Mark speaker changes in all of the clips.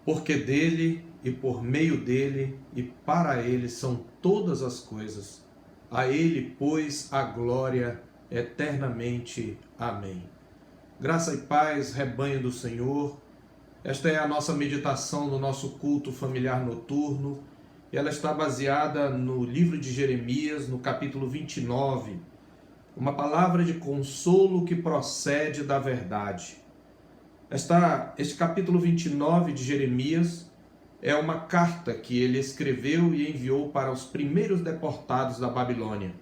Speaker 1: porque dele e por meio dele e para ele são todas as coisas. A ele, pois, a glória eternamente. Amém. Graça e paz, rebanho do Senhor. Esta é a nossa meditação no nosso culto familiar noturno. E ela está baseada no livro de Jeremias, no capítulo 29. Uma palavra de consolo que procede da verdade. Este capítulo 29 de Jeremias é uma carta que ele escreveu e enviou para os primeiros deportados da Babilônia.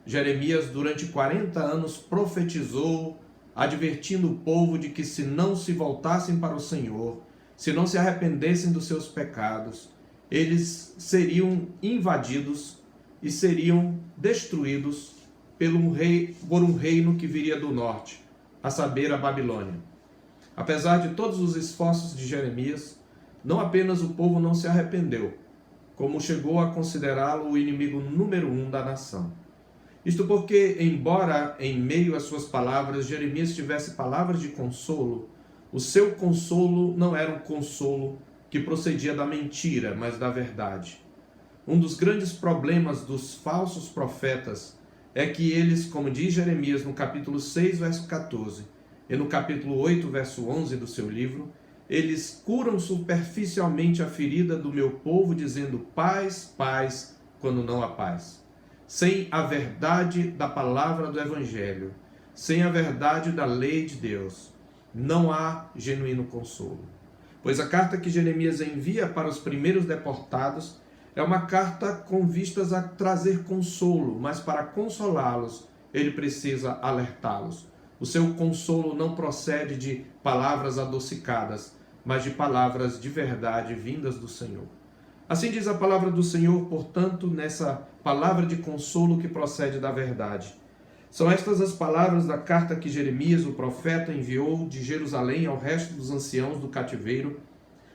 Speaker 1: Jeremias, durante 40 anos, profetizou, advertindo o povo de que se não se voltassem para o Senhor, se não se arrependessem dos seus pecados, eles seriam invadidos e seriam destruídos por um reino que viria do norte, a saber, a Babilônia. Apesar de todos os esforços de Jeremias, não apenas o povo não se arrependeu, como chegou a considerá-lo o inimigo número 1 da nação. Isto porque, embora em meio às suas palavras Jeremias tivesse palavras de consolo, o seu consolo não era um consolo que procedia da mentira, mas da verdade. Um dos grandes problemas dos falsos profetas é que eles, como diz Jeremias no capítulo 6, verso 14, e no capítulo 8, verso 11 do seu livro, eles curam superficialmente a ferida do meu povo, dizendo paz, paz, quando não há paz. Sem a verdade da palavra do Evangelho, sem a verdade da lei de Deus, não há genuíno consolo. Pois a carta que Jeremias envia para os primeiros deportados é uma carta com vistas a trazer consolo, mas para consolá-los, ele precisa alertá-los. O seu consolo não procede de palavras adocicadas, mas de palavras de verdade vindas do Senhor. Assim diz a palavra do Senhor, portanto, nessa palavra de consolo que procede da verdade. São estas as palavras da carta que Jeremias, o profeta, enviou de Jerusalém ao resto dos anciãos do cativeiro,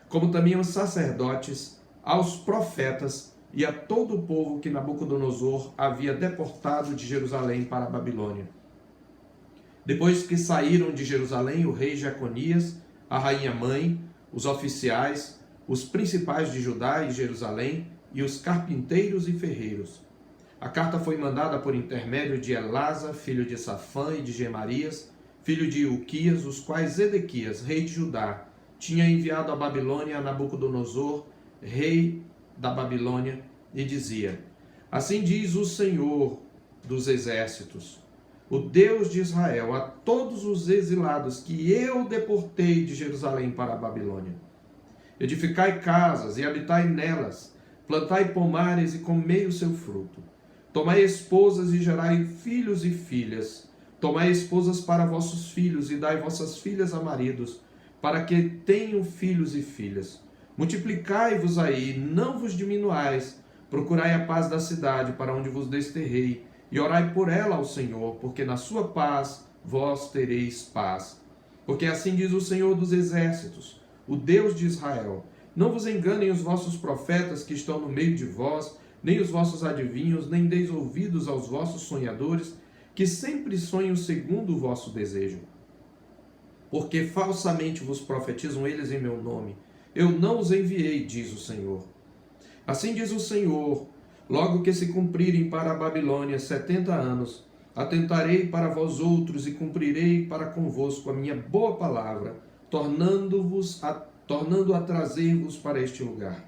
Speaker 1: como também aos sacerdotes, aos profetas e a todo o povo que Nabucodonosor havia deportado de Jerusalém para a Babilônia. Depois que saíram de Jerusalém o rei Jeconias, a rainha-mãe, os oficiais, os principais de Judá e Jerusalém e os carpinteiros e ferreiros. A carta foi mandada por intermédio de Elasa, filho de Safã, e de Gemarias, filho de Ilquias, os quais Zedequias, rei de Judá, tinha enviado à Babilônia a Nabucodonosor, rei da Babilônia, e dizia: assim diz o Senhor dos exércitos, o Deus de Israel, a todos os exilados que eu deportei de Jerusalém para a Babilônia. Edificai casas e habitai nelas, plantai pomares e comei o seu fruto. Tomai esposas e gerai filhos e filhas. Tomai esposas para vossos filhos e dai vossas filhas a maridos, para que tenham filhos e filhas. Multiplicai-vos aí, não vos diminuais. Procurai a paz da cidade para onde vos desterrei, e orai por ela ao Senhor, porque na sua paz vós tereis paz. Porque assim diz o Senhor dos exércitos, o Deus de Israel: não vos enganem os vossos profetas que estão no meio de vós, nem os vossos adivinhos, nem deis ouvidos aos vossos sonhadores, que sempre sonham segundo o vosso desejo. Porque falsamente vos profetizam eles em meu nome. Eu não os enviei, diz o Senhor. Assim diz o Senhor: logo que se cumprirem para a Babilônia 70 anos, atentarei para vós outros e cumprirei para convosco a minha boa palavra, tornando a trazer-vos para este lugar.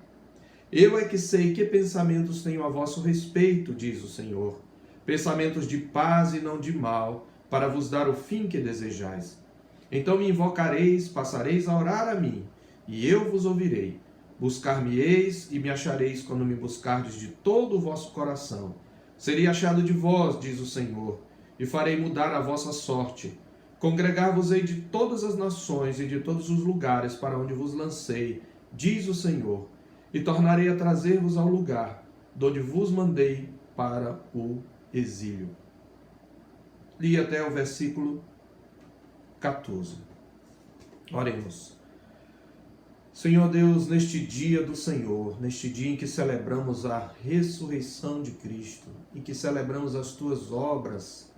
Speaker 1: Eu é que sei que pensamentos tenho a vosso respeito, diz o Senhor, pensamentos de paz e não de mal, para vos dar o fim que desejais. Então me invocareis, passareis a orar a mim, e eu vos ouvirei. Buscar-me-eis e me achareis quando me buscardes de todo o vosso coração. Serei achado de vós, diz o Senhor, e farei mudar a vossa sorte. Congregar-vos-ei de todas as nações e de todos os lugares para onde vos lancei, diz o Senhor, e tornarei a trazer-vos ao lugar de onde vos mandei para o exílio. Li até o versículo 14. Oremos. Senhor Deus, neste dia do Senhor, neste dia em que celebramos a ressurreição de Cristo, em que celebramos as tuas obras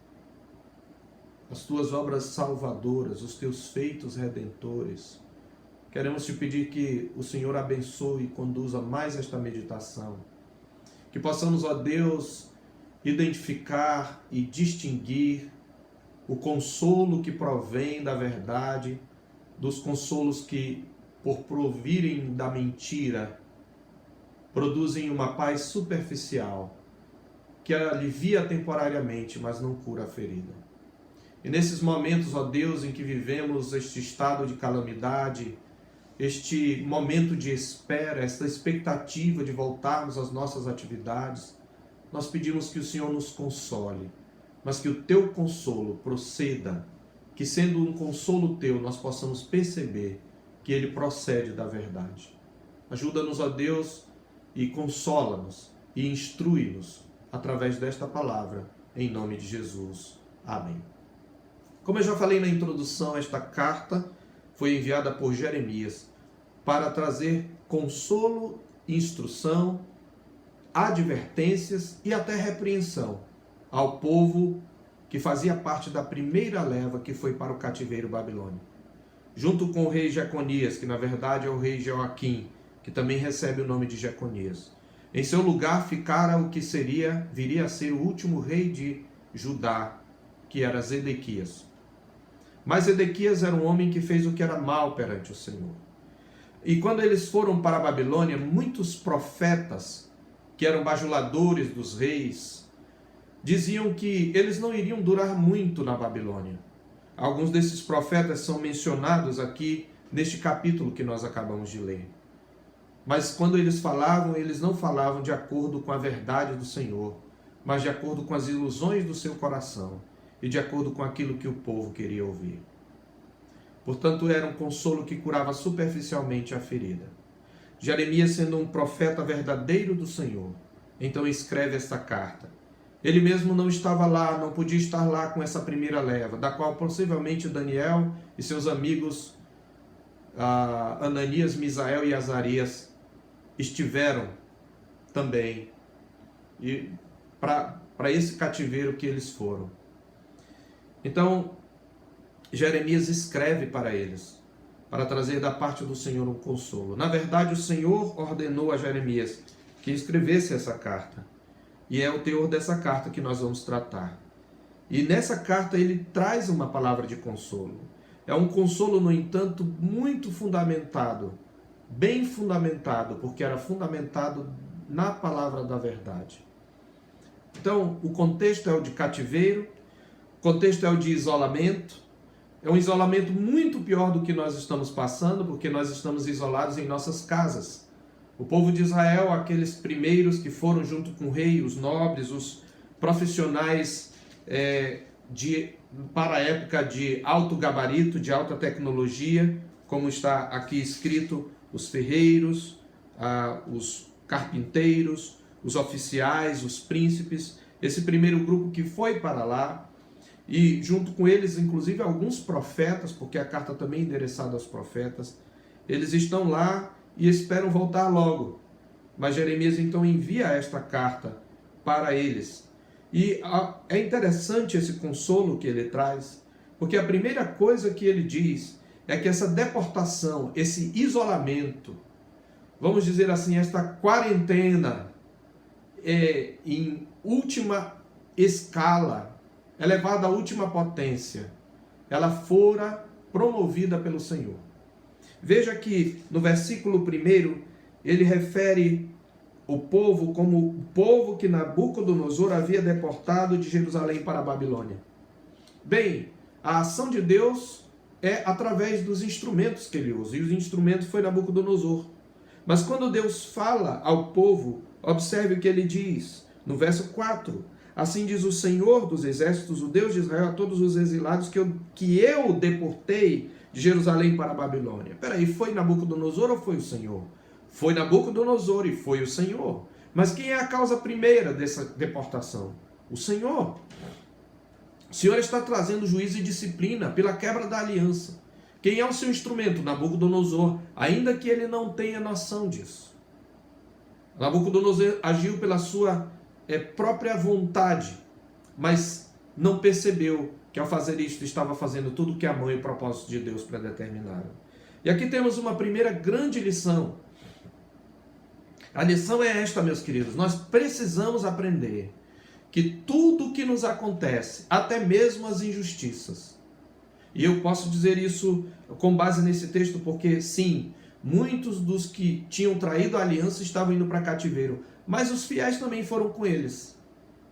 Speaker 1: salvadoras, os teus feitos redentores, queremos te pedir que o Senhor abençoe e conduza mais esta meditação. Que possamos, ó Deus, identificar e distinguir o consolo que provém da verdade, dos consolos que, por provirem da mentira, produzem uma paz superficial, que alivia temporariamente, mas não cura a ferida. E nesses momentos, ó Deus, em que vivemos este estado de calamidade, este momento de espera, esta expectativa de voltarmos às nossas atividades, nós pedimos que o Senhor nos console, mas que o teu consolo proceda, que sendo um consolo teu, nós possamos perceber que ele procede da verdade. Ajuda-nos, ó Deus, e consola-nos e instrui-nos através desta palavra, em nome de Jesus. Amém. Como eu já falei na introdução, esta carta foi enviada por Jeremias para trazer consolo, instrução, advertências e até repreensão ao povo que fazia parte da primeira leva que foi para o cativeiro babilônico. Junto com o rei Jeconias, que na verdade é o rei Joaquim, que também recebe o nome de Jeconias. Em seu lugar ficara o que viria a ser o último rei de Judá, que era Zedequias. Mas Zedequias era um homem que fez o que era mal perante o Senhor. E quando eles foram para a Babilônia, muitos profetas, que eram bajuladores dos reis, diziam que eles não iriam durar muito na Babilônia. Alguns desses profetas são mencionados aqui neste capítulo que nós acabamos de ler. Mas quando eles falavam, eles não falavam de acordo com a verdade do Senhor, mas de acordo com as ilusões do seu coração e de acordo com aquilo que o povo queria ouvir. Portanto, era um consolo que curava superficialmente a ferida. Jeremias, sendo um profeta verdadeiro do Senhor, então escreve esta carta. Ele mesmo não estava lá, não podia estar lá com essa primeira leva, da qual possivelmente Daniel e seus amigos Ananias, Misael e Azarias estiveram também para esse cativeiro que eles foram. Então, Jeremias escreve para eles, para trazer da parte do Senhor um consolo. Na verdade, o Senhor ordenou a Jeremias que escrevesse essa carta. E é o teor dessa carta que nós vamos tratar. E nessa carta ele traz uma palavra de consolo. É um consolo, no entanto, muito fundamentado, bem fundamentado, porque era fundamentado na palavra da verdade. Então, o contexto é o de cativeiro, o contexto é o de isolamento. É um isolamento muito pior do que nós estamos passando, porque nós estamos isolados em nossas casas. O povo de Israel, aqueles primeiros que foram junto com o rei, os nobres, os profissionais para a época de alto gabarito, de alta tecnologia, como está aqui escrito, os ferreiros, os carpinteiros, os oficiais, os príncipes, esse primeiro grupo que foi para lá, e junto com eles, inclusive, alguns profetas, porque a carta também é endereçada aos profetas, eles estão lá e esperam voltar logo. Mas Jeremias então envia esta carta para eles. E é interessante esse consolo que ele traz, porque a primeira coisa que ele diz é que essa deportação, esse isolamento, vamos dizer assim, esta quarentena em última escala, elevada à última potência, ela fora promovida pelo Senhor. Veja que no versículo 1, ele refere o povo como o povo que Nabucodonosor havia deportado de Jerusalém para a Babilônia. Bem, a ação de Deus é através dos instrumentos que ele usa, e os instrumentos foi Nabucodonosor. Mas quando Deus fala ao povo, observe o que ele diz no verso 4. Assim diz o Senhor dos exércitos, o Deus de Israel, a todos os exilados que eu deportei de Jerusalém para a Babilônia. Peraí, foi Nabucodonosor ou foi o Senhor? Foi Nabucodonosor e foi o Senhor. Mas quem é a causa primeira dessa deportação? O Senhor. O Senhor está trazendo juízo e disciplina pela quebra da aliança. Quem é o seu instrumento? Nabucodonosor, ainda que ele não tenha noção disso. Nabucodonosor agiu pela sua própria vontade, mas não percebeu que ao fazer isto estava fazendo tudo o que a mão e o propósito de Deus predeterminaram. E aqui temos uma primeira grande lição. A lição é esta, meus queridos: nós precisamos aprender que tudo o que nos acontece, até mesmo as injustiças, e eu posso dizer isso com base nesse texto porque, sim, muitos dos que tinham traído a aliança estavam indo para cativeiro, mas os fiéis também foram com eles.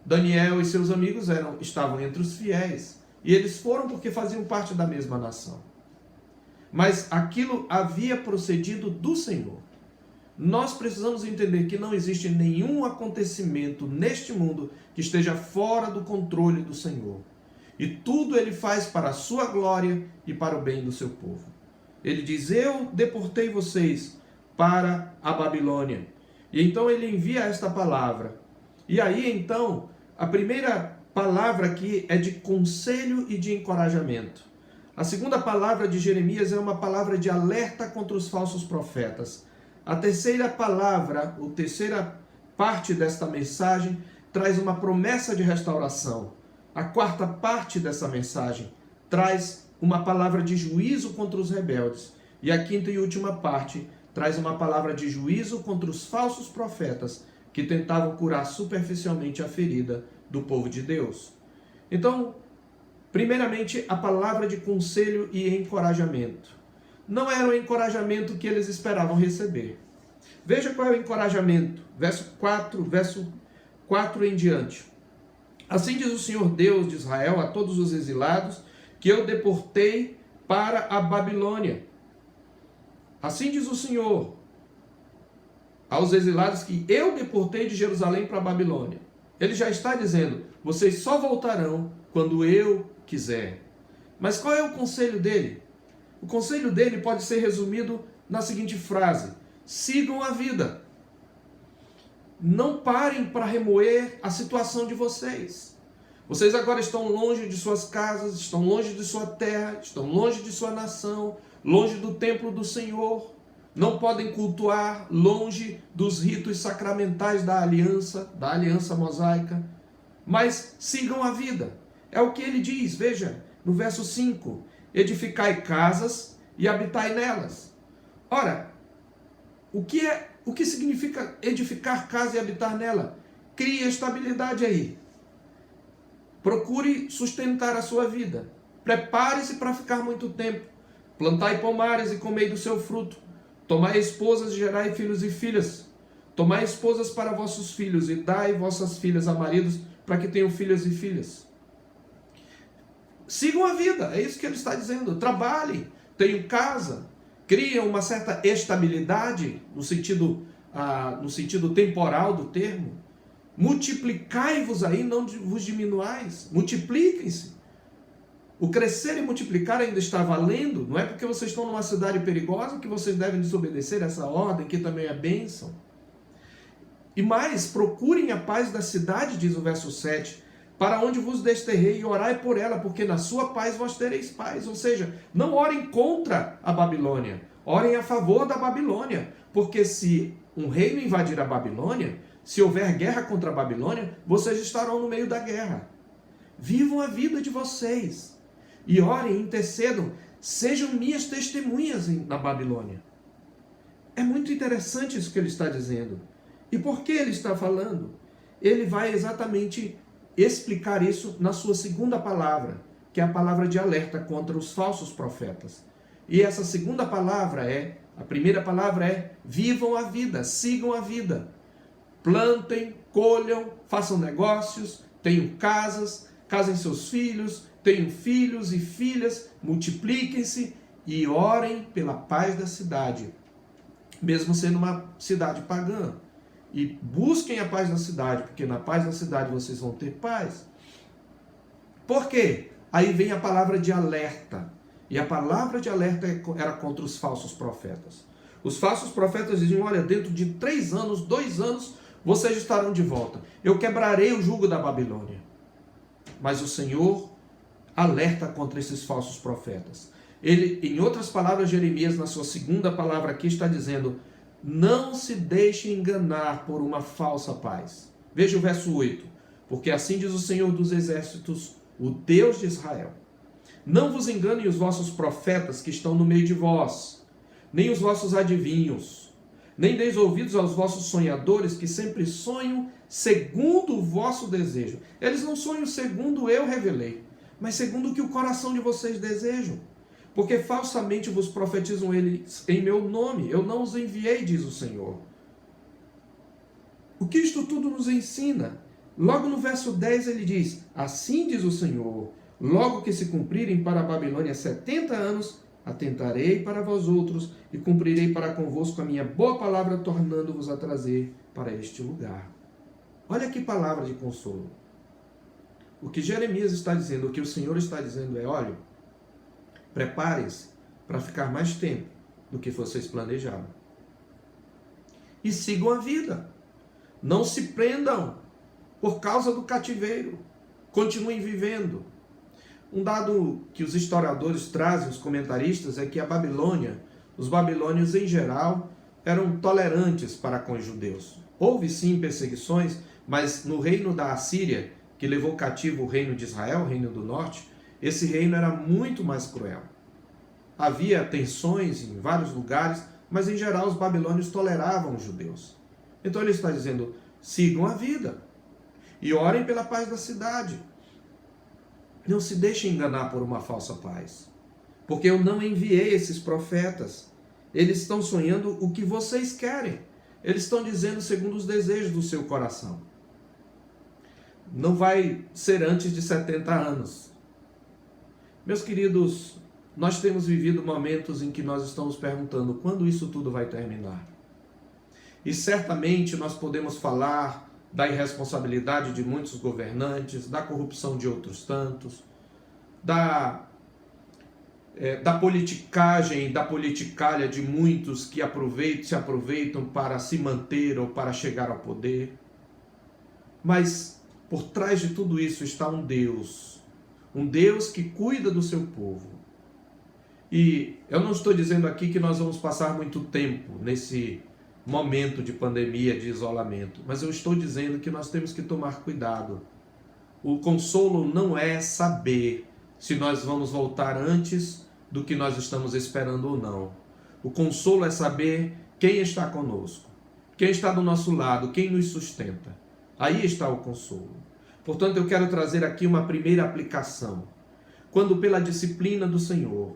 Speaker 1: Daniel e seus amigos estavam entre os fiéis, e eles foram porque faziam parte da mesma nação. Mas aquilo havia procedido do Senhor. Nós precisamos entender que não existe nenhum acontecimento neste mundo que esteja fora do controle do Senhor. E tudo ele faz para a sua glória e para o bem do seu povo. Ele diz: eu deportei vocês para a Babilônia. E então ele envia esta palavra. E aí então, a primeira palavra aqui é de conselho e de encorajamento. A segunda palavra de Jeremias é uma palavra de alerta contra os falsos profetas. A terceira palavra, a terceira parte desta mensagem, traz uma promessa de restauração. A quarta parte dessa mensagem traz uma palavra de juízo contra os rebeldes. E a quinta e última parte traz uma palavra de juízo contra os falsos profetas que tentavam curar superficialmente a ferida do povo de Deus. Então, primeiramente, a palavra de conselho e encorajamento. Não era o encorajamento que eles esperavam receber. Veja qual é o encorajamento. Verso 4 em diante. Assim diz o Senhor Deus de Israel a todos os exilados que eu deportei para a Babilônia. Assim diz o Senhor aos exilados que eu deportei de Jerusalém para a Babilônia. Ele já está dizendo: vocês só voltarão quando eu quiser. Mas qual é o conselho dele? O conselho dele pode ser resumido na seguinte frase: sigam a vida. Não parem para remoer a situação de vocês. Vocês agora estão longe de suas casas, estão longe de sua terra, estão longe de sua nação, longe do templo do Senhor. Não podem cultuar, longe dos ritos sacramentais da aliança mosaica. Mas sigam a vida. É o que ele diz, veja, no verso 5. Edificai casas e habitai nelas. Ora, o que significa edificar casa e habitar nela? Crie estabilidade aí. Procure sustentar a sua vida. Prepare-se para ficar muito tempo. Plantai pomares e comei do seu fruto. Tomai esposas e gerai filhos e filhas. Tomai esposas para vossos filhos e dai vossas filhas a maridos para que tenham filhos e filhas. Sigam a vida, é isso que ele está dizendo. Trabalhem, tenham casa, criem uma certa estabilidade no sentido temporal do termo. Multiplicai-vos aí, não vos diminuais. Multipliquem-se. O crescer e multiplicar ainda está valendo. Não é porque vocês estão numa cidade perigosa que vocês devem desobedecer essa ordem, que também é bênção. E mais, procurem a paz da cidade, diz o verso 7, para onde vos desterrei, e orai por ela, porque na sua paz vós tereis paz. Ou seja, não orem contra a Babilônia, orem a favor da Babilônia, porque se um reino invadir a Babilônia, se houver guerra contra a Babilônia, vocês estarão no meio da guerra. Vivam a vida de vocês, e orem, intercedam, sejam minhas testemunhas na Babilônia. É muito interessante isso que ele está dizendo. E por que ele está falando? Ele vai exatamente explicar isso na sua segunda palavra, que é a palavra de alerta contra os falsos profetas. E essa segunda palavra a primeira palavra é: vivam a vida, sigam a vida. Plantem, colham, façam negócios, tenham casas, casem seus filhos, tenham filhos e filhas, multipliquem-se e orem pela paz da cidade, mesmo sendo uma cidade pagã. E busquem a paz da cidade, porque na paz da cidade vocês vão ter paz. Por quê? Aí vem a palavra de alerta. E a palavra de alerta era contra os falsos profetas. Os falsos profetas diziam: olha, dentro de 3 anos, 2 anos, vocês estarão de volta. Eu quebrarei o jugo da Babilônia. Mas o Senhor alerta contra esses falsos profetas. Ele, em outras palavras, Jeremias, na sua segunda palavra aqui, está dizendo: não se deixe enganar por uma falsa paz. Veja o verso 8. Porque assim diz o Senhor dos Exércitos, o Deus de Israel: não vos enganem os vossos profetas que estão no meio de vós, nem os vossos adivinhos, nem deis ouvidos aos vossos sonhadores, que sempre sonham segundo o vosso desejo. Eles não sonham segundo eu revelei, mas segundo o que o coração de vocês desejam. Porque falsamente vos profetizam eles em meu nome. Eu não os enviei, diz o Senhor. O que isto tudo nos ensina? Logo no verso 10 ele diz: assim diz o Senhor, logo que se cumprirem para a Babilônia 70 anos, atentarei para vós outros e cumprirei para convosco a minha boa palavra, tornando-vos a trazer para este lugar. Olha que palavra de consolo. O que Jeremias está dizendo, o que o Senhor está dizendo é: olha, preparem-se para ficar mais tempo do que vocês planejaram. E sigam a vida. Não se prendam por causa do cativeiro. Continuem vivendo. Um dado que os historiadores trazem, os comentaristas, é que a Babilônia, os babilônios em geral, eram tolerantes para com os judeus. Houve sim perseguições, mas no reino da Assíria, que levou cativo o reino de Israel, o reino do norte, esse reino era muito mais cruel. Havia tensões em vários lugares, mas em geral os babilônios toleravam os judeus. Então ele está dizendo: sigam a vida e orem pela paz da cidade. Não se deixem enganar por uma falsa paz, porque eu não enviei esses profetas. Eles estão sonhando o que vocês querem. Eles estão dizendo segundo os desejos do seu coração. Não vai ser antes de 70 anos. Meus queridos, nós temos vivido momentos em que nós estamos perguntando quando isso tudo vai terminar. E certamente nós podemos falar da irresponsabilidade de muitos governantes, da corrupção de outros tantos, da politicagem, da politicalha de muitos que se aproveitam para se manter ou para chegar ao poder. Mas por trás de tudo isso está um Deus que cuida do seu povo. E eu não estou dizendo aqui que nós vamos passar muito tempo nesse momento de pandemia, de isolamento, mas eu estou dizendo que nós temos que tomar cuidado. O consolo não é saber se nós vamos voltar antes do que nós estamos esperando ou não. O consolo é saber quem está conosco, quem está do nosso lado, quem nos sustenta. Aí está o consolo. Portanto, eu quero trazer aqui uma primeira aplicação. Quando pela disciplina do Senhor,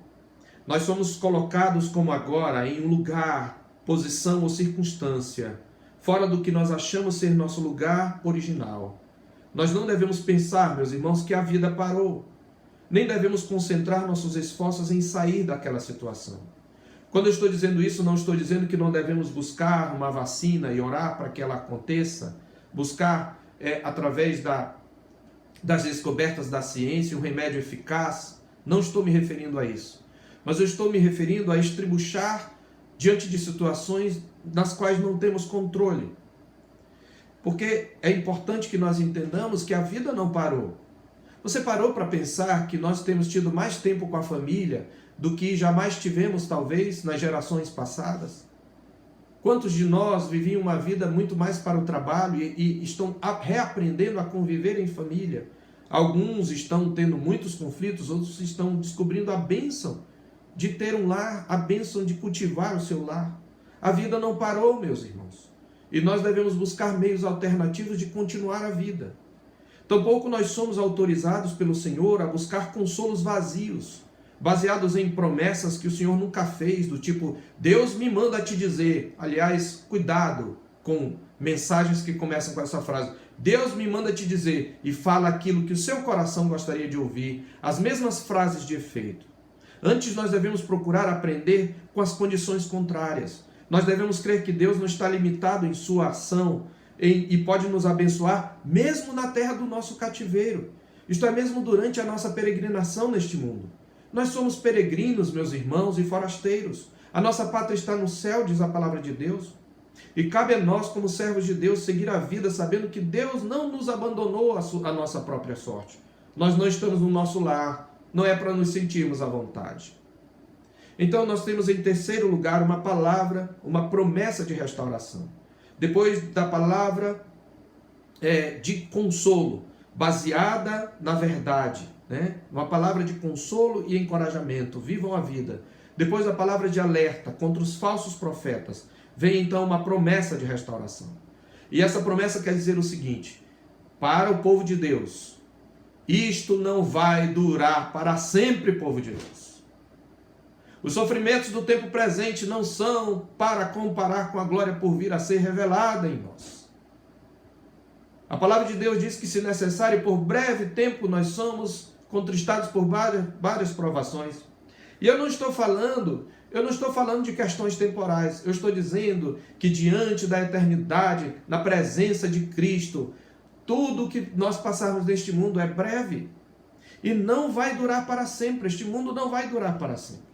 Speaker 1: nós somos colocados como agora em um lugar, posição ou circunstância, fora do que nós achamos ser nosso lugar original. Nós não devemos pensar, meus irmãos, que a vida parou. Nem devemos concentrar nossos esforços em sair daquela situação. Quando eu estou dizendo isso, não estou dizendo que não devemos buscar uma vacina e orar para que ela aconteça, buscar, através das descobertas da ciência, um remédio eficaz. Não estou me referindo a isso. Mas eu estou me referindo a estribuchar diante de situações nas quais não temos controle. Porque é importante que nós entendamos que a vida não parou. Você parou para pensar que nós temos tido mais tempo com a família do que jamais tivemos, talvez, nas gerações passadas? Quantos de nós viviam uma vida muito mais para o trabalho e estão reaprendendo a conviver em família? Alguns estão tendo muitos conflitos, outros estão descobrindo a bênção de ter um lar, a bênção de cultivar o seu lar. A vida não parou, meus irmãos. E nós devemos buscar meios alternativos de continuar a vida. Tampouco nós somos autorizados pelo Senhor a buscar consolos vazios, baseados em promessas que o Senhor nunca fez, do tipo: Deus me manda te dizer. Aliás, cuidado com mensagens que começam com essa frase: Deus me manda te dizer, e fala aquilo que o seu coração gostaria de ouvir, as mesmas frases de efeito. Antes nós devemos procurar aprender com as condições contrárias. Nós devemos crer que Deus não está limitado em sua ação e pode nos abençoar mesmo na terra do nosso cativeiro. Isto é, mesmo durante a nossa peregrinação neste mundo. Nós somos peregrinos, meus irmãos, e forasteiros. A nossa pátria está no céu, diz a palavra de Deus. E cabe a nós, como servos de Deus, seguir a vida sabendo que Deus não nos abandonou a nossa própria sorte. Nós não estamos no nosso lar. Não é para nos sentirmos à vontade. Então nós temos em terceiro lugar uma palavra, uma promessa de restauração. Depois da palavra de consolo, baseada na verdade, né? Uma palavra de consolo e encorajamento. Vivam a vida. Depois da palavra de alerta contra os falsos profetas, vem então uma promessa de restauração. E essa promessa quer dizer o seguinte: para o povo de Deus, isto não vai durar para sempre, povo de Deus. Os sofrimentos do tempo presente não são para comparar com a glória por vir a ser revelada em nós. A palavra de Deus diz que, se necessário, por breve tempo nós somos contristados por várias provações. E eu não estou falando de questões temporais. Eu estou dizendo que diante da eternidade, na presença de Cristo, tudo que nós passarmos neste mundo é breve e não vai durar para sempre. Este mundo não vai durar para sempre.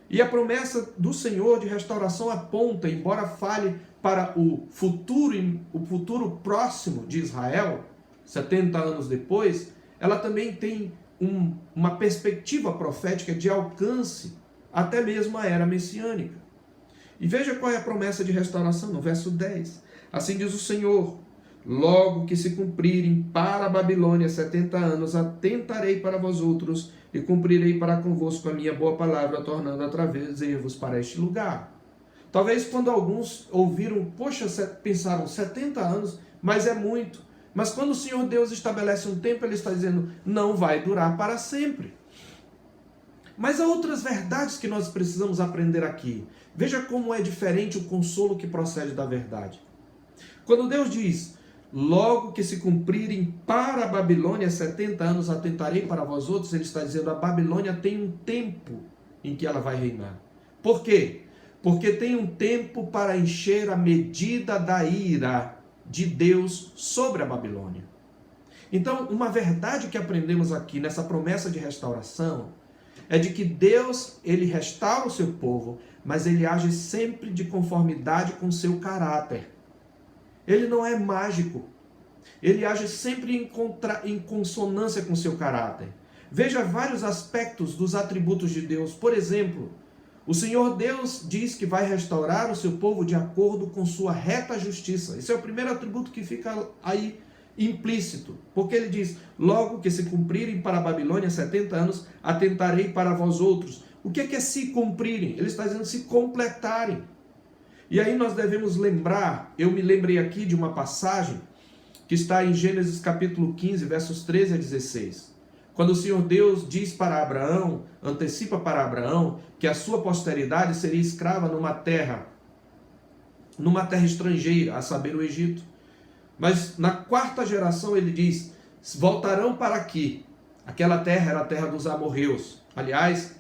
Speaker 1: E a promessa do Senhor de restauração aponta, embora fale para o futuro próximo de Israel, 70 anos depois, ela também tem uma perspectiva profética de alcance até mesmo a era messiânica. E veja qual é a promessa de restauração, no verso 10. Assim diz o Senhor: logo que se cumprirem para a Babilônia 70 anos, atentarei para vós outros e cumprirei para convosco a minha boa palavra, tornando a trazer-vos para este lugar. Talvez quando alguns ouviram, pensaram 70 anos, mas é muito. Mas quando o Senhor Deus estabelece um tempo, Ele está dizendo, não vai durar para sempre. Mas há outras verdades que nós precisamos aprender aqui. Veja como é diferente o consolo que procede da verdade. Quando Deus diz, logo que se cumprirem para a Babilônia 70 anos, atentarei para vós outros, Ele está dizendo, a Babilônia tem um tempo em que ela vai reinar. Por quê? Porque tem um tempo para encher a medida da ira de Deus sobre a Babilônia. Então, uma verdade que aprendemos aqui nessa promessa de restauração é de que Deus, Ele restaura o seu povo, mas Ele age sempre de conformidade com o seu caráter. Ele não é mágico. Ele age sempre em consonância com o seu caráter. Veja vários aspectos dos atributos de Deus. Por exemplo, o Senhor Deus diz que vai restaurar o seu povo de acordo com sua reta justiça. Esse é o primeiro atributo que fica aí implícito. Porque ele diz, logo que se cumprirem para a Babilônia 70 anos, atentarei para vós outros. O que é se cumprirem? Ele está dizendo se completarem. E aí nós devemos lembrar, eu me lembrei aqui de uma passagem que está em Gênesis capítulo 15, versos 13 a 16. Quando o Senhor Deus diz para Abraão, antecipa para Abraão, que a sua posteridade seria escrava numa terra estrangeira, a saber, o Egito. Mas na quarta geração ele diz, voltarão para aqui. Aquela terra era a terra dos amorreus. Aliás,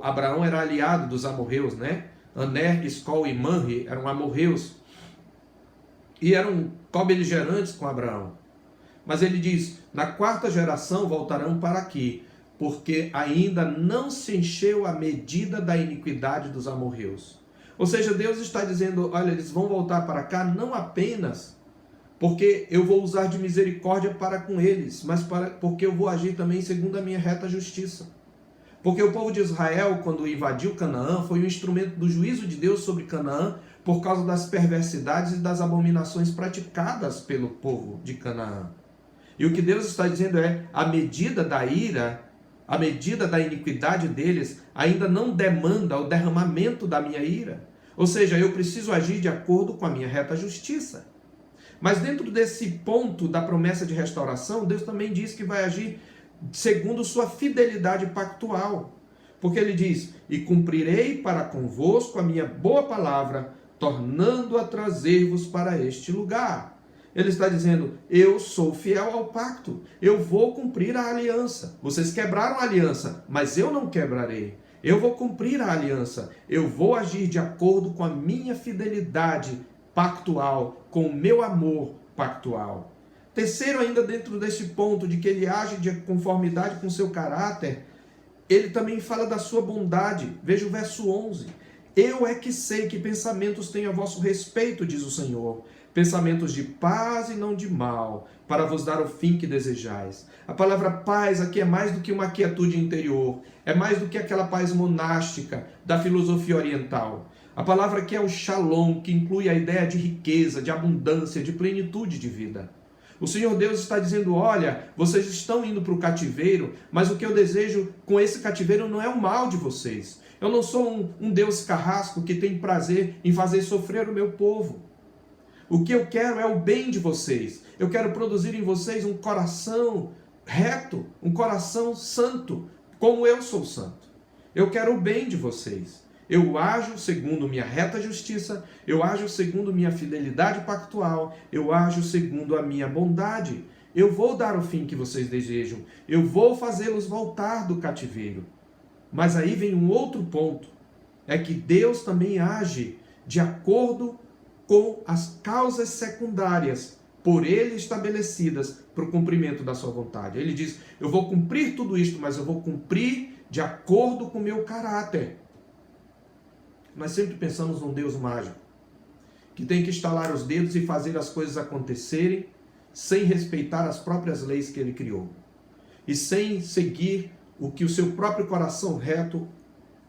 Speaker 1: Abraão era aliado dos amorreus, né? Aner, Escol e Manre eram amorreus. E eram co-beligerantes com Abraão. Mas ele diz, na quarta geração voltarão para aqui, porque ainda não se encheu a medida da iniquidade dos amorreus. Ou seja, Deus está dizendo, olha, eles vão voltar para cá não apenas porque eu vou usar de misericórdia para com eles, mas porque eu vou agir também segundo a minha reta justiça. Porque o povo de Israel, quando invadiu Canaã, foi um instrumento do juízo de Deus sobre Canaã por causa das perversidades e das abominações praticadas pelo povo de Canaã. E o que Deus está dizendo é, a medida da ira, a medida da iniquidade deles, ainda não demanda o derramamento da minha ira. Ou seja, eu preciso agir de acordo com a minha reta justiça. Mas dentro desse ponto da promessa de restauração, Deus também diz que vai agir segundo sua fidelidade pactual. Porque ele diz, e cumprirei para convosco a minha boa palavra, tornando a trazer-vos para este lugar. Ele está dizendo, eu sou fiel ao pacto, eu vou cumprir a aliança. Vocês quebraram a aliança, mas eu não quebrarei. Eu vou cumprir a aliança, eu vou agir de acordo com a minha fidelidade pactual, com o meu amor pactual. Terceiro, ainda dentro desse ponto de que ele age de conformidade com seu caráter, ele também fala da sua bondade. Veja o verso 11. Eu é que sei que pensamentos tenho a vosso respeito, diz o Senhor. Pensamentos de paz e não de mal, para vos dar o fim que desejais. A palavra paz aqui é mais do que uma quietude interior, é mais do que aquela paz monástica da filosofia oriental. A palavra aqui é o shalom, que inclui a ideia de riqueza, de abundância, de plenitude de vida. O Senhor Deus está dizendo, olha, vocês estão indo para o cativeiro, mas o que eu desejo com esse cativeiro não é o mal de vocês. Eu não sou um Deus carrasco que tem prazer em fazer sofrer o meu povo. O que eu quero é o bem de vocês. Eu quero produzir em vocês um coração reto, um coração santo, como eu sou santo. Eu quero o bem de vocês. Eu ajo segundo minha reta justiça, eu ajo segundo minha fidelidade pactual, eu ajo segundo a minha bondade. Eu vou dar o fim que vocês desejam, eu vou fazê-los voltar do cativeiro. Mas aí vem um outro ponto, é que Deus também age de acordo com as causas secundárias por ele estabelecidas para o cumprimento da sua vontade. Ele diz, eu vou cumprir tudo isto, mas eu vou cumprir de acordo com o meu caráter. Nós sempre pensamos num Deus mágico, que tem que estalar os dedos e fazer as coisas acontecerem sem respeitar as próprias leis que ele criou. E sem seguir o que o seu próprio coração reto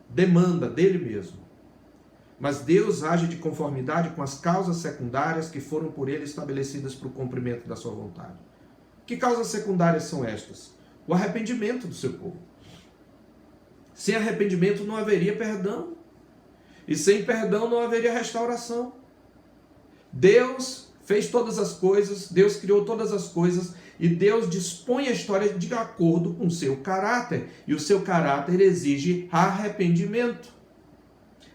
Speaker 1: demanda dele mesmo. Mas Deus age de conformidade com as causas secundárias que foram por ele estabelecidas para o cumprimento da sua vontade. Que causas secundárias são estas? O arrependimento do seu povo. Sem arrependimento não haveria perdão. E sem perdão não haveria restauração. Deus fez todas as coisas, Deus criou todas as coisas e Deus dispõe a história de acordo com o seu caráter. E o seu caráter exige arrependimento.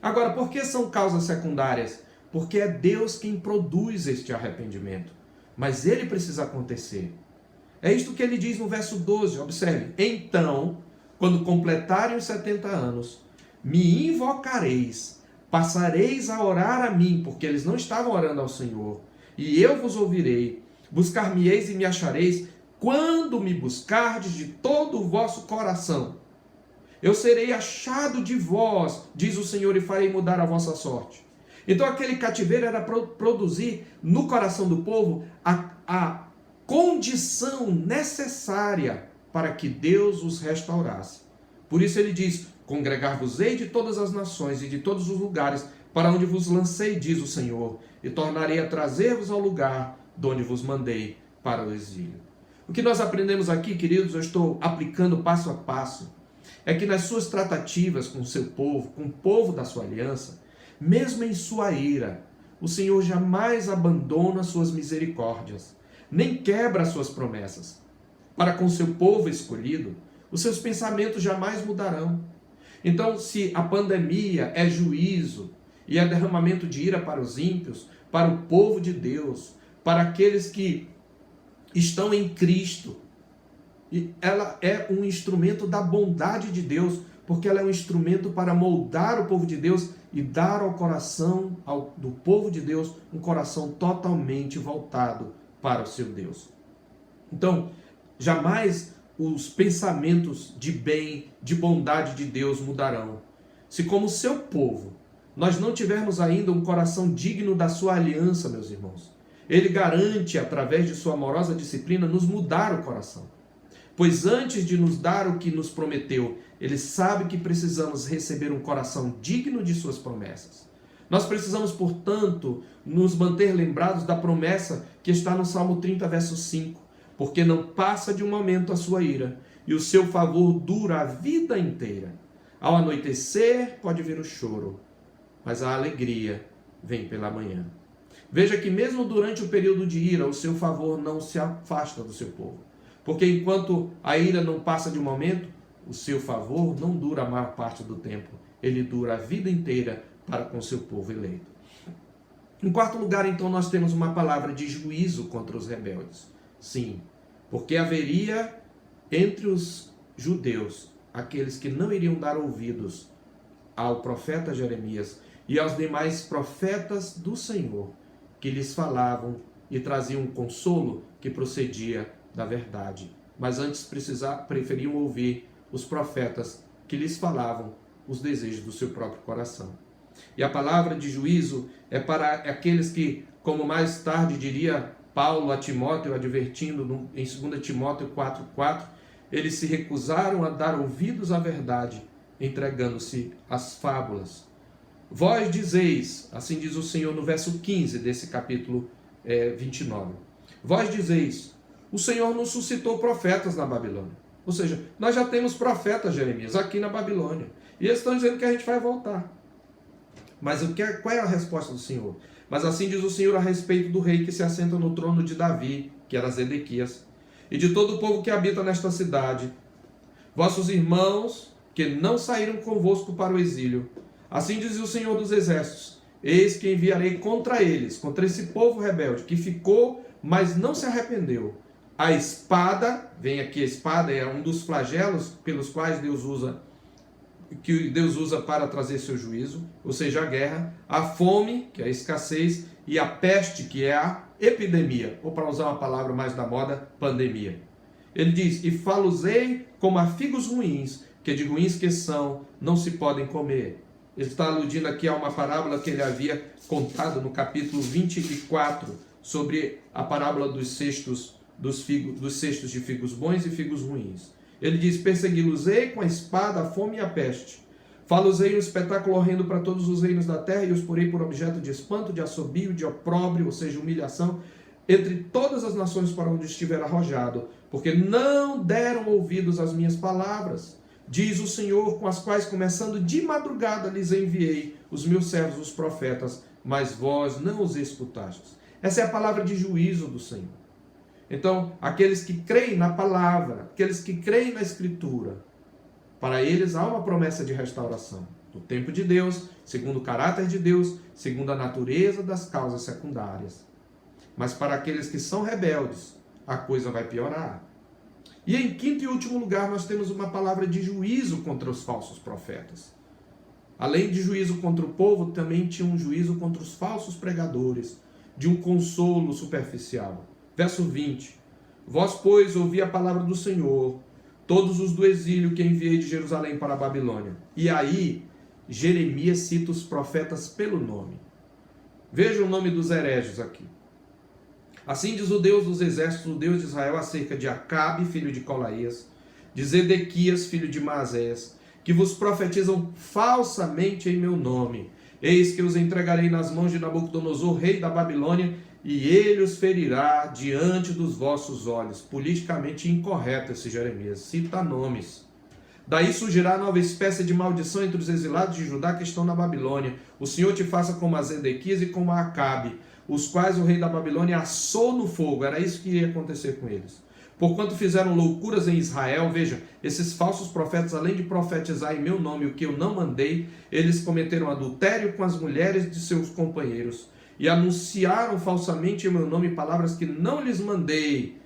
Speaker 1: Agora, por que são causas secundárias? Porque é Deus quem produz este arrependimento. Mas ele precisa acontecer. É isto que ele diz no verso 12, observe. Então, quando completarem os 70 anos, me invocareis, passareis a orar a mim, porque eles não estavam orando ao Senhor, e eu vos ouvirei, buscar-me-eis e me achareis, quando me buscardes de todo o vosso coração. Eu serei achado de vós, diz o Senhor, e farei mudar a vossa sorte. Então aquele cativeiro era produzir no coração do povo a condição necessária para que Deus os restaurasse. Por isso ele diz, congregar-vos-ei de todas as nações e de todos os lugares para onde vos lancei, diz o Senhor, e tornarei a trazer-vos ao lugar de onde vos mandei para o exílio. O que nós aprendemos aqui, queridos, eu estou aplicando passo a passo, é que nas suas tratativas com o seu povo, com o povo da sua aliança, mesmo em sua ira, o Senhor jamais abandona suas misericórdias, nem quebra suas promessas. Para com seu povo escolhido, os seus pensamentos jamais mudarão. Então, se a pandemia é juízo e é derramamento de ira para os ímpios, para o povo de Deus, para aqueles que estão em Cristo, e ela é um instrumento da bondade de Deus, porque ela é um instrumento para moldar o povo de Deus e dar ao coração do povo de Deus um coração totalmente voltado para o seu Deus. Então, jamais os pensamentos de bem, de bondade de Deus mudarão. Se como seu povo, nós não tivermos ainda um coração digno da sua aliança, meus irmãos, ele garante, através de sua amorosa disciplina, nos mudar o coração. Pois antes de nos dar o que nos prometeu, ele sabe que precisamos receber um coração digno de suas promessas. Nós precisamos, portanto, nos manter lembrados da promessa que está no Salmo 30, verso 5. Porque não passa de um momento a sua ira, e o seu favor dura a vida inteira. Ao anoitecer pode vir o choro, mas a alegria vem pela manhã. Veja que mesmo durante o período de ira, o seu favor não se afasta do seu povo. Porque enquanto a ira não passa de um momento, o seu favor não dura a maior parte do tempo. Ele dura a vida inteira para com o seu povo eleito. Em quarto lugar, então, nós temos uma palavra de juízo contra os rebeldes. Sim, porque haveria entre os judeus aqueles que não iriam dar ouvidos ao profeta Jeremias e aos demais profetas do Senhor, que lhes falavam e traziam um consolo que procedia da verdade. Mas antes preferiam ouvir os profetas que lhes falavam os desejos do seu próprio coração. E a palavra de juízo é para aqueles que, como mais tarde diria Paulo a Timóteo, advertindo em 2 Timóteo 4,4, eles se recusaram a dar ouvidos à verdade, entregando-se às fábulas. Vós dizeis, assim diz o Senhor no verso 15 desse capítulo 29, vós dizeis, o Senhor nos suscitou profetas na Babilônia. Ou seja, nós já temos profetas, Jeremias, aqui na Babilônia. E eles estão dizendo que a gente vai voltar. Mas qual é a resposta do Senhor? Mas assim diz o Senhor a respeito do rei que se assenta no trono de Davi, que era Zedequias, e de todo o povo que habita nesta cidade, vossos irmãos que não saíram convosco para o exílio. Assim diz o Senhor dos Exércitos: eis que enviarei contra eles, contra esse povo rebelde, que ficou, mas não se arrependeu. A espada, vem aqui a espada, é um dos flagelos pelos quais Deus usa para trazer seu juízo, ou seja, a guerra, a fome, que é a escassez, e a peste, que é a epidemia, ou para usar uma palavra mais da moda, pandemia. Ele diz: e falo-ei como a figos ruins, que de ruins que são, não se podem comer. Ele está aludindo aqui a uma parábola que ele havia contado no capítulo 24, sobre a parábola dos cestos de figos bons e figos ruins. Ele diz: persegui-los-ei com a espada, a fome e a peste. Falo-ei um espetáculo horrendo para todos os reinos da terra, e os porei por objeto de espanto, de assobio, de opróbrio, ou seja, humilhação, entre todas as nações para onde estiver arrojado, porque não deram ouvidos às minhas palavras, diz o Senhor, com as quais, começando de madrugada, lhes enviei os meus servos, os profetas, mas vós não os escutastes. Essa é a palavra de juízo do Senhor. Então, aqueles que creem na palavra, aqueles que creem na Escritura, para eles há uma promessa de restauração. No tempo de Deus, segundo o caráter de Deus, segundo a natureza das causas secundárias. Mas para aqueles que são rebeldes, a coisa vai piorar. E em quinto e último lugar, nós temos uma palavra de juízo contra os falsos profetas. Além de juízo contra o povo, também tinha um juízo contra os falsos pregadores, de um consolo superficial. Verso 20: vós, pois, ouvi a palavra do Senhor, todos os do exílio que enviei de Jerusalém para a Babilônia. E aí, Jeremias cita os profetas pelo nome. Veja o nome dos hereges aqui. Assim diz o Deus dos exércitos, o Deus de Israel, acerca de Acabe, filho de Colaías, de Zedequias, filho de Maasés, que vos profetizam falsamente em meu nome. Eis que os entregarei nas mãos de Nabucodonosor, rei da Babilônia, e ele os ferirá diante dos vossos olhos. Politicamente incorreto esse Jeremias, cita nomes. Daí surgirá nova espécie de maldição entre os exilados de Judá que estão na Babilônia. O Senhor te faça como a Zedequias e como a Acabe, os quais o rei da Babilônia assou no fogo. Era isso que ia acontecer com eles. Porquanto fizeram loucuras em Israel, veja, esses falsos profetas, além de profetizar em meu nome o que eu não mandei, eles cometeram adultério com as mulheres de seus companheiros e anunciaram falsamente em meu nome palavras que não lhes mandei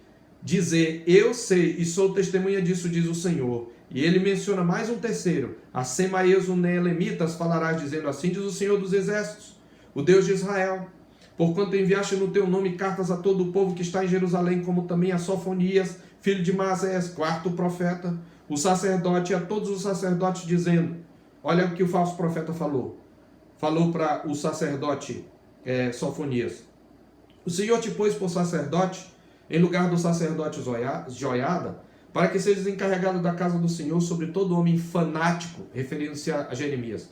Speaker 1: dizer. Eu sei e sou testemunha disso, diz o Senhor. E ele menciona mais um terceiro: a Semaías, o Neelemitas, falarás dizendo: assim diz o Senhor dos Exércitos, o Deus de Israel, porquanto enviaste no teu nome cartas a todo o povo que está em Jerusalém, como também a Sofonias, filho de Maasés, quarto profeta, o sacerdote, e a todos os sacerdotes, dizendo... Olha o que o falso profeta falou. Falou para o sacerdote Sofonias: o Senhor te pôs por sacerdote, em lugar do sacerdote Joiada, para que sejas encarregado da casa do Senhor sobre todo homem fanático, referindo-se a Jeremias,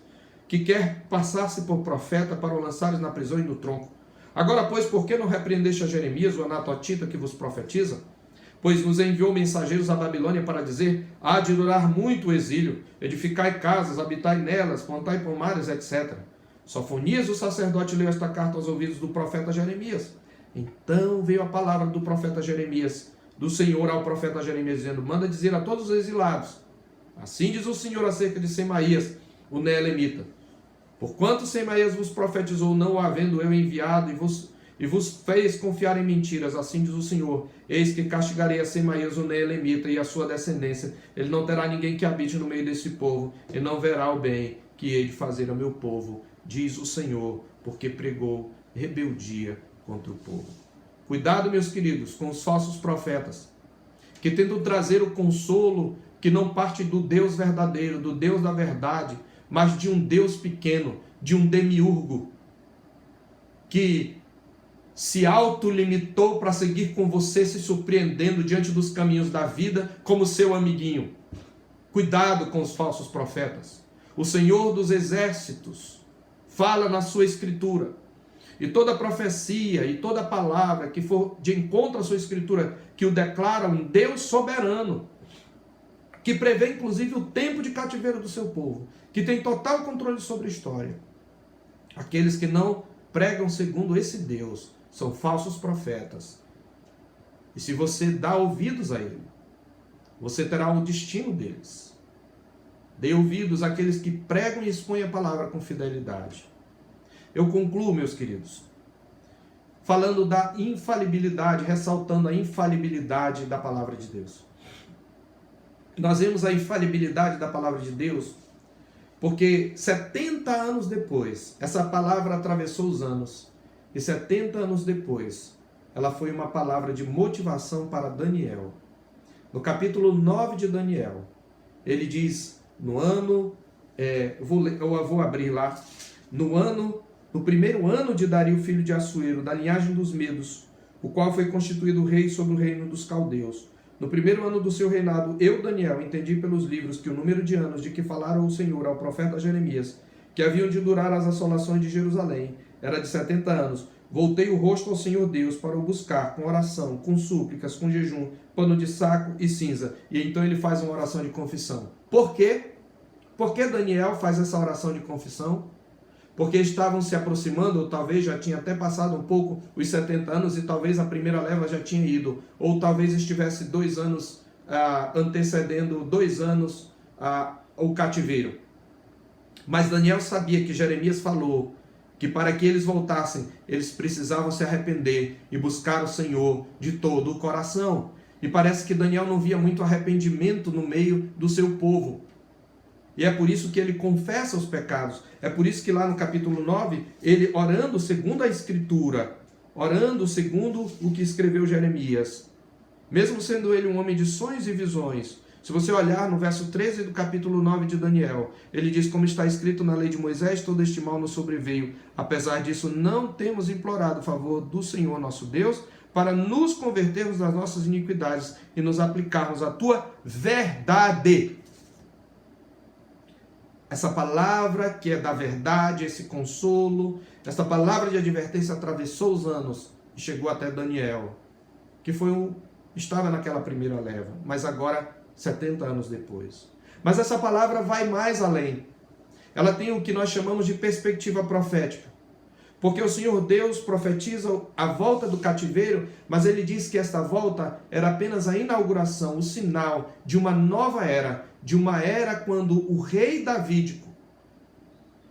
Speaker 1: que quer passar-se por profeta para o lançares na prisão e no tronco. Agora, pois, por que não repreendeste a Jeremias, o anatotita, que vos profetiza? Pois nos enviou mensageiros à Babilônia para dizer: há de durar muito o exílio, edificai casas, habitai nelas, plantai pomares, etc. Sofonias, o sacerdote, leu esta carta aos ouvidos do profeta Jeremias. Então veio a palavra do profeta Jeremias, do Senhor ao profeta Jeremias, dizendo: manda dizer a todos os exilados: assim diz o Senhor acerca de Semaías, o Neelemita, porquanto Semaías vos profetizou, não o havendo eu enviado, e vos fez confiar em mentiras, assim diz o Senhor: eis que castigarei a Semaías, o Neelemita, e a sua descendência. Ele não terá ninguém que habite no meio desse povo, e não verá o bem que hei de fazer ao meu povo, diz o Senhor, porque pregou rebeldia contra o povo. Cuidado, meus queridos, com os falsos profetas, que tentam trazer o consolo que não parte do Deus verdadeiro, do Deus da verdade, mas de um Deus pequeno, de um demiurgo, que se autolimitou para seguir com você, se surpreendendo diante dos caminhos da vida, como seu amiguinho. Cuidado com os falsos profetas. O Senhor dos Exércitos fala na sua Escritura, e toda profecia e toda palavra que for de encontro à sua Escritura, que o declara um Deus soberano, que prevê inclusive o tempo de cativeiro do seu povo, que tem total controle sobre a história. Aqueles que não pregam segundo esse Deus são falsos profetas. E se você dá ouvidos a ele, você terá o destino deles. Dê ouvidos àqueles que pregam e expõem a palavra com fidelidade. Eu concluo, meus queridos, falando da infalibilidade, ressaltando a infalibilidade da palavra de Deus. Nós vemos a infalibilidade da palavra de Deus porque 70 anos depois, essa palavra atravessou os anos, e 70 anos depois, ela foi uma palavra de motivação para Daniel. No capítulo 9 de Daniel, ele diz, eu vou abrir lá, no primeiro ano de Dario, filho de Assuero, da linhagem dos Medos, o qual foi constituído rei sobre o reino dos caldeus. No primeiro ano do seu reinado, eu, Daniel, entendi pelos livros que o número de anos de que falaram o Senhor ao profeta Jeremias, que haviam de durar as assolações de Jerusalém, era de 70 anos. Voltei o rosto ao Senhor Deus para o buscar com oração, com súplicas, com jejum, pano de saco e cinza. E então ele faz uma oração de confissão. Por quê? Por que Daniel faz essa oração de confissão? Porque estavam se aproximando, ou talvez já tinha até passado um pouco os 70 anos e talvez a primeira leva já tinha ido, ou talvez estivesse 2 anos antecedendo 2 anos o cativeiro. Mas Daniel sabia que Jeremias falou que para que eles voltassem, eles precisavam se arrepender e buscar o Senhor de todo o coração. E parece que Daniel não via muito arrependimento no meio do seu povo. E é por isso que ele confessa os pecados. É por isso que lá no capítulo 9, ele orando segundo a Escritura, orando segundo o que escreveu Jeremias, mesmo sendo ele um homem de sonhos e visões, se você olhar no verso 13 do capítulo 9 de Daniel, ele diz, como está escrito na lei de Moisés, todo este mal nos sobreveio. Apesar disso, não temos implorado o favor do Senhor nosso Deus, para nos convertermos das nossas iniquidades e nos aplicarmos à tua verdade. Essa palavra que é da verdade, esse consolo, essa palavra de advertência atravessou os anos e chegou até Daniel, que estava naquela primeira leva, mas agora 70 anos depois. Mas essa palavra vai mais além. Ela tem o que nós chamamos de perspectiva profética. Porque o Senhor Deus profetiza a volta do cativeiro, mas ele diz que esta volta era apenas a inauguração, o sinal de uma nova era, de uma era quando o rei davídico,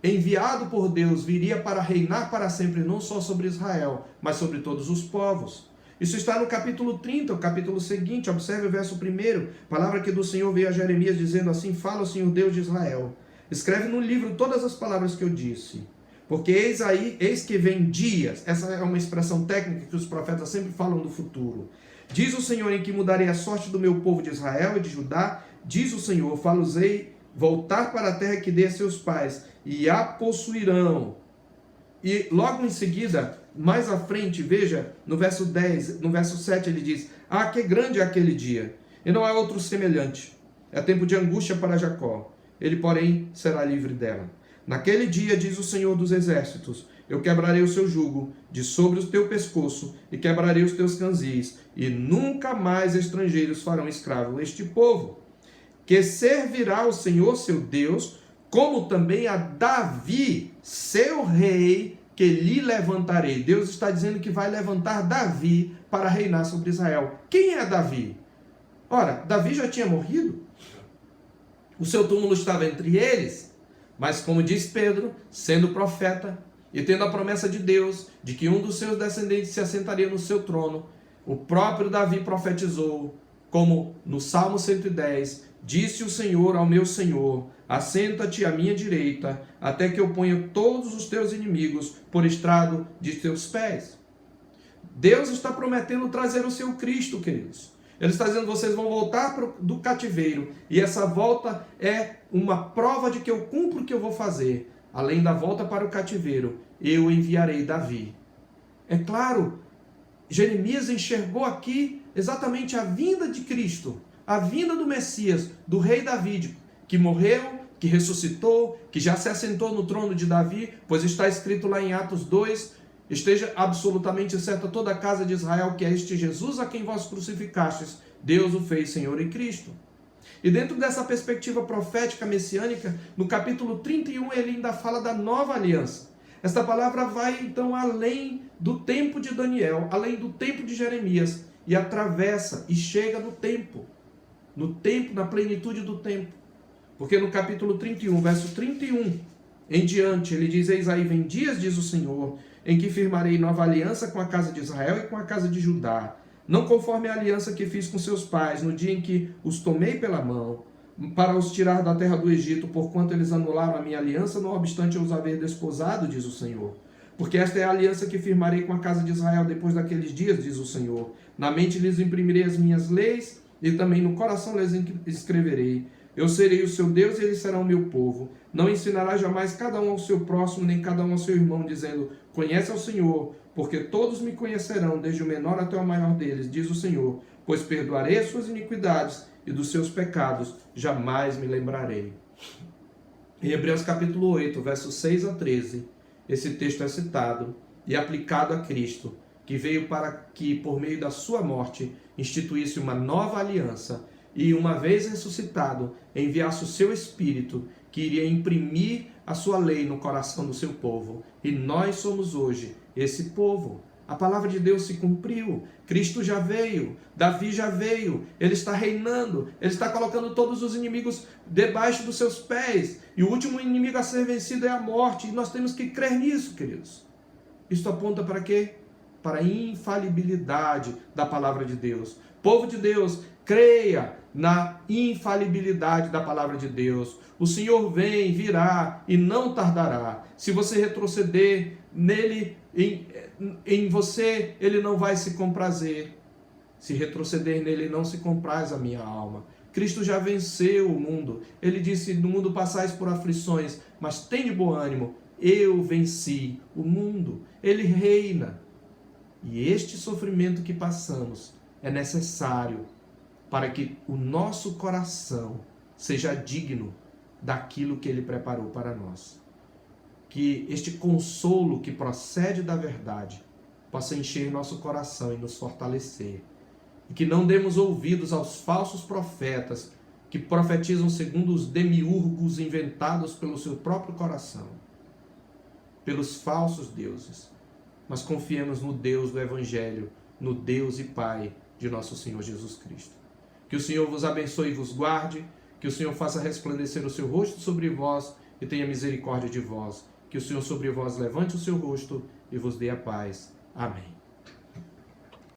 Speaker 1: enviado por Deus, viria para reinar para sempre, não só sobre Israel, mas sobre todos os povos. Isso está no capítulo 30, o capítulo seguinte, observe o verso 1, palavra que do Senhor veio a Jeremias dizendo assim, fala o Senhor Deus de Israel, escreve no livro todas as palavras que eu disse, porque eis que vem dias, essa é uma expressão técnica que os profetas sempre falam do futuro, diz o Senhor em que mudarei a sorte do meu povo de Israel e de Judá, diz o Senhor, falo-ei voltar para a terra que dei a seus pais, e a possuirão. E logo em seguida, mais à frente, veja, no verso 10, no verso 7 ele diz, que grande é aquele dia, e não há outro semelhante, é tempo de angústia para Jacó, ele porém será livre dela. Naquele dia, diz o Senhor dos Exércitos, eu quebrarei o seu jugo de sobre o teu pescoço, e quebrarei os teus canzis, e nunca mais estrangeiros farão escravo este povo, que servirá ao Senhor seu Deus, como também a Davi, seu rei, que lhe levantarei. Deus está dizendo que vai levantar Davi para reinar sobre Israel. Quem é Davi? Ora, Davi já tinha morrido. O seu túmulo estava entre eles. Mas como diz Pedro, sendo profeta e tendo a promessa de Deus, de que um dos seus descendentes se assentaria no seu trono, o próprio Davi profetizou, como no Salmo 110, disse o Senhor ao meu Senhor, assenta-te à minha direita, até que eu ponha todos os teus inimigos por estrado de teus pés. Deus está prometendo trazer o seu Cristo, queridos. Ele está dizendo, vocês vão voltar do cativeiro, e essa volta é uma prova de que eu cumpro o que eu vou fazer. Além da volta para o cativeiro, eu enviarei Davi. É claro, Jeremias enxergou aqui exatamente a vinda de Cristo, a vinda do Messias, do rei davídico, que morreu, que ressuscitou, que já se assentou no trono de Davi, pois está escrito lá em Atos 2, esteja absolutamente certa toda a casa de Israel, que é este Jesus a quem vós crucificastes, Deus o fez Senhor e Cristo. E dentro dessa perspectiva profética messiânica, no capítulo 31, ele ainda fala da nova aliança. Esta palavra vai então além do tempo de Daniel, além do tempo de Jeremias, e atravessa e chega no tempo, na plenitude do tempo. Porque no capítulo 31, verso 31 em diante, ele diz: eis aí vem dias, diz o Senhor, em que firmarei nova aliança com a casa de Israel e com a casa de Judá, não conforme a aliança que fiz com seus pais, no dia em que os tomei pela mão, para os tirar da terra do Egito, porquanto eles anularam a minha aliança, não obstante eu os haver desposado, diz o Senhor. Porque esta é a aliança que firmarei com a casa de Israel depois daqueles dias, diz o Senhor. Na mente lhes imprimirei as minhas leis, e também no coração lhes escreverei. Eu serei o seu Deus e eles serão o meu povo. Não ensinará jamais cada um ao seu próximo, nem cada um ao seu irmão, dizendo: conhece ao Senhor, porque todos me conhecerão, desde o menor até o maior deles, diz o Senhor. Pois perdoarei as suas iniquidades, e dos seus pecados jamais me lembrarei. Em Hebreus capítulo 8, versos 6 a 13, esse texto é citado e aplicado a Cristo, que veio para que, por meio da sua morte, instituísse uma nova aliança e, uma vez ressuscitado, enviasse o seu Espírito, que iria imprimir a sua lei no coração do seu povo. E nós somos hoje esse povo. A palavra de Deus se cumpriu, Cristo já veio, Davi já veio, ele está reinando, ele está colocando todos os inimigos debaixo dos seus pés, e o último inimigo a ser vencido é a morte, e nós temos que crer nisso, queridos. Isso aponta para quê? Para a infalibilidade da palavra de Deus. Povo de Deus, creia na infalibilidade da palavra de Deus. O Senhor vem, virá e não tardará. Se você retroceder nele, em você, ele não vai se comprazer. Se retroceder nele, não se compraz a minha alma. Cristo já venceu o mundo. Ele disse: no mundo passais por aflições, mas tende bom ânimo. Eu venci o mundo. Ele reina. E este sofrimento que passamos é necessário para que o nosso coração seja digno daquilo que ele preparou para nós. Que este consolo que procede da verdade possa encher nosso coração e nos fortalecer. E que não demos ouvidos aos falsos profetas que profetizam segundo os demiurgos inventados pelo seu próprio coração, pelos falsos deuses. Mas confiemos no Deus do Evangelho, no Deus e Pai de nosso Senhor Jesus Cristo. Que o Senhor vos abençoe e vos guarde, que o Senhor faça resplandecer o seu rosto sobre vós e tenha misericórdia de vós. Que o Senhor sobre vós levante o seu rosto e vos dê a paz. Amém.